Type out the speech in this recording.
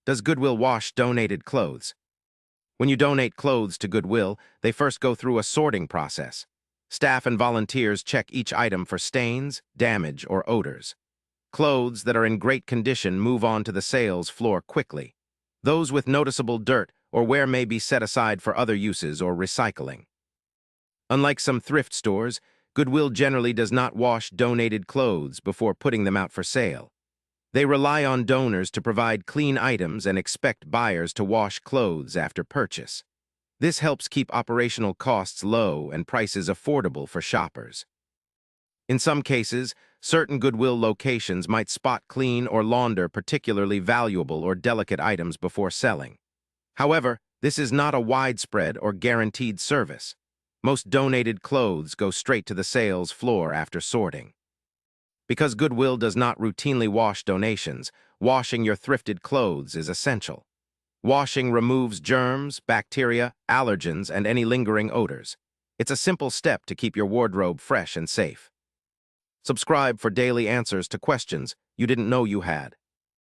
Does Goodwill wash donated clothes? When you donate clothes to Goodwill, they first go through a sorting process. Staff and volunteers check each item for stains, damage, or odors. Clothes that are in great condition move on to the sales floor quickly. Those with noticeable dirt or wear may be set aside for other uses or recycling. Unlike some thrift stores, Goodwill generally does not wash donated clothes before putting them out for sale. They rely on donors to provide clean items and expect buyers to wash clothes after purchase. This helps keep operational costs low and prices affordable for shoppers. In some cases, certain Goodwill locations might spot clean or launder particularly valuable or delicate items before selling. However, this is not a widespread or guaranteed service. Most donated clothes go straight to the sales floor after sorting. Because Goodwill does not routinely wash donations, washing your thrifted clothes is essential. Washing removes germs, bacteria, allergens, and any lingering odors. It's a simple step to keep your wardrobe fresh and safe. Subscribe for daily answers to questions you didn't know you had.